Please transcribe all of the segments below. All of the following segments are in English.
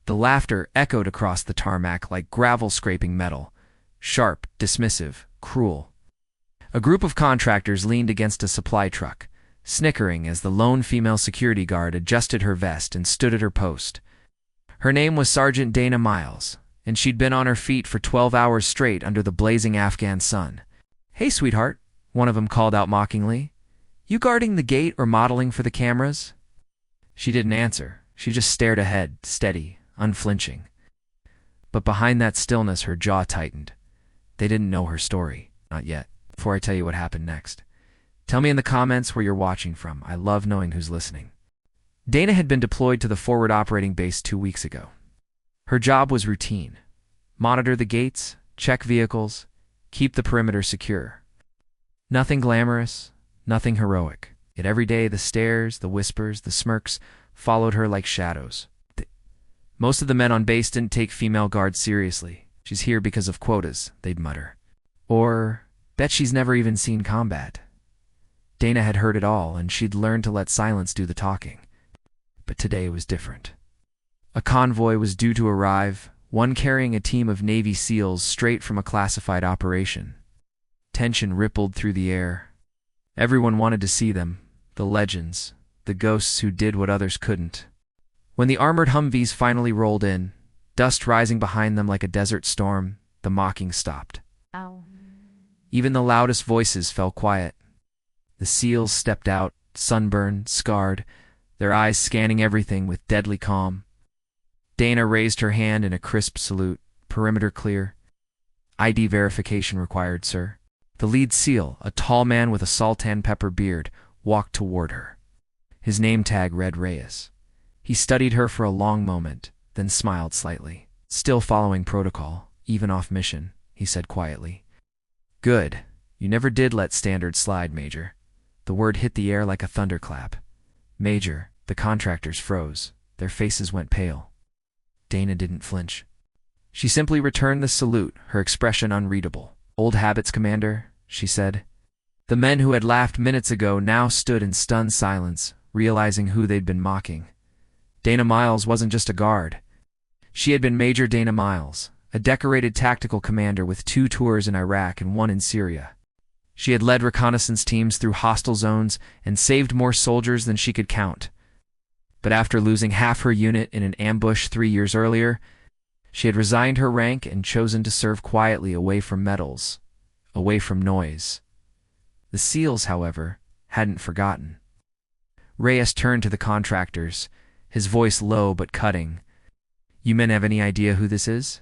The laughter echoed across the tarmac like gravel scraping metal, sharp, dismissive, cruel. A group of contractors leaned against a supply truck, snickering as the lone female security guard adjusted her vest and stood at her post. Her name was Sergeant Dana Miles, and she'd been on her feet for 12 hours straight under the blazing Afghan sun. "Hey, sweetheart," one of them called out mockingly. "You guarding the gate or modeling for the cameras?" She didn't answer. She just stared ahead, steady, unflinching. But behind that stillness, her jaw tightened. They didn't know her story. Not yet. Before I tell you what happened next, tell me in the comments where you're watching from. I love knowing who's listening. Dana had been deployed to the forward operating base 2 weeks ago. Her job was routine. Monitor the gates, check vehicles, keep the perimeter secure. Nothing glamorous, nothing heroic. Yet every day the stares, the whispers, the smirks followed her like shadows. Most of the men on base didn't take female guards seriously. "She's here because of quotas," they'd mutter. Or, "Bet she's never even seen combat." Dana had heard it all, and she'd learned to let silence do the talking. But today was different. A convoy was due to arrive, one carrying a team of Navy SEALs straight from a classified operation. Tension rippled through the air. Everyone wanted to see them, the legends, the ghosts who did what others couldn't. When the armored Humvees finally rolled in, dust rising behind them like a desert storm, the mocking stopped. Ow. Even the loudest voices fell quiet. The SEALs stepped out, sunburned, scarred, their eyes scanning everything with deadly calm. Dana raised her hand in a crisp salute. "Perimeter clear." "ID verification required, sir." The lead SEAL, a tall man with a salt and pepper beard, walked toward her. His name tag read Reyes. He studied her for a long moment, then smiled slightly. "Still following protocol, even off mission," he said quietly. "Good. You never did let standards slide, Major." The word hit the air like a thunderclap. "Major," the contractors froze. Their faces went pale. Dana didn't flinch. She simply returned the salute, her expression unreadable. "Old habits, Commander," she said. The men who had laughed minutes ago now stood in stunned silence, realizing who they'd been mocking. Dana Miles wasn't just a guard. She had been Major Dana Miles, a decorated tactical commander with 2 tours in Iraq and 1 in Syria. She had led reconnaissance teams through hostile zones and saved more soldiers than she could count. But after losing half her unit in an ambush 3 years earlier, she had resigned her rank and chosen to serve quietly away from medals, away from noise. The SEALs, however, hadn't forgotten. Reyes turned to the contractors, his voice low but cutting. "You men have any idea who this is?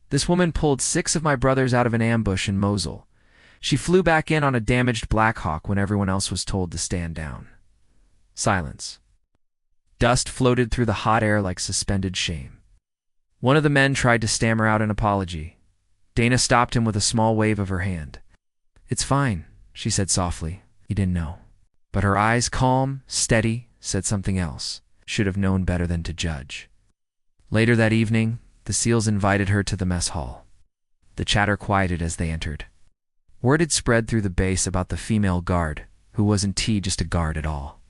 This woman pulled 6 of my brothers out of an ambush in Mosul. She flew back in on a damaged Black Hawk when everyone else was told to stand down." Silence. Dust floated through the hot air like suspended shame. One of the men tried to stammer out an apology. Dana stopped him with a small wave of her hand. "It's fine," she said softly. "You didn't know." But her eyes, calm, steady, said something else. Should have known better than to judge. Later that evening, the SEALs invited her to the mess hall. The chatter quieted as they entered. Word had spread through the base about the female guard, who wasn't just a guard at all.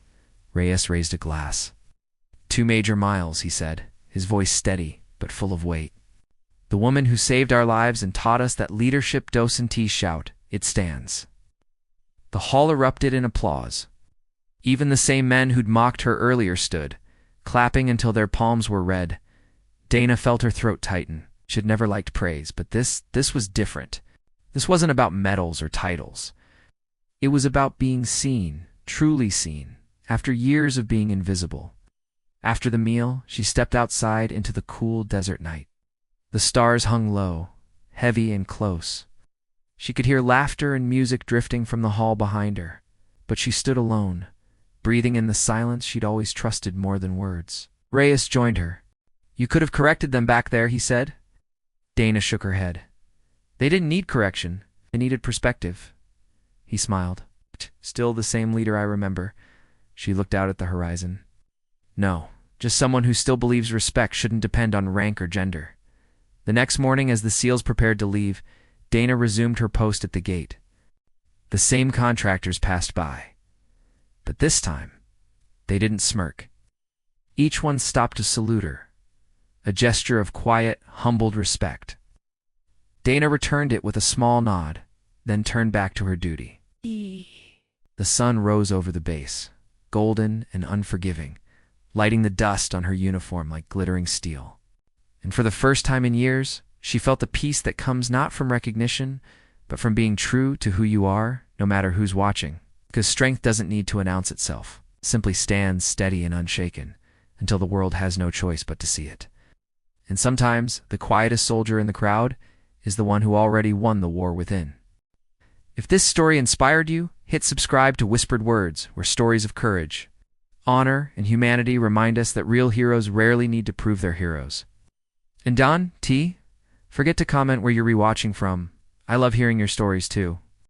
Reyes raised a glass. "To Major Miles," he said, his voice steady but full of weight. "The woman who saved our lives and taught us that leadership doesn't shout, it stands." The hall erupted in applause. Even the same men who'd mocked her earlier stood, clapping until their palms were red. Dana felt her throat tighten. She'd never liked praise, but this was different. This wasn't about medals or titles. It was about being seen, truly seen, after years of being invisible. After the meal, she stepped outside into the cool desert night. The stars hung low, heavy and close. She could hear laughter and music drifting from the hall behind her, but she stood alone, breathing in the silence she'd always trusted more than words. Reyes joined her. "You could have corrected them back there," he said. Dana shook her head. "They didn't need correction. They needed perspective." He smiled. "Still the same leader I remember." She looked out at the horizon. "No, just someone who still believes respect shouldn't depend on rank or gender." The next morning, as the SEALs prepared to leave, Dana resumed her post at the gate. The same contractors passed by. But this time, they didn't smirk. Each one stopped to salute her. a gesture of quiet, humbled respect. Dana returned it with a small nod, then turned back to her duty. The sun rose over the base, golden and unforgiving, lighting the dust on her uniform like glittering steel. And for the first time in years, she felt the peace that comes not from recognition, but from being true to who you are, no matter who's watching. Because strength doesn't need to announce itself. It simply stands steady and unshaken, until the world has no choice but to see it. And sometimes, the quietest soldier in the crowd is the one who already won the war within. If this story inspired you, hit subscribe to Whispered Words, where stories of courage, honor, and humanity remind us that real heroes rarely need to prove they're heroes. And Don, T, forget to comment where you're rewatching from. I love hearing your stories too.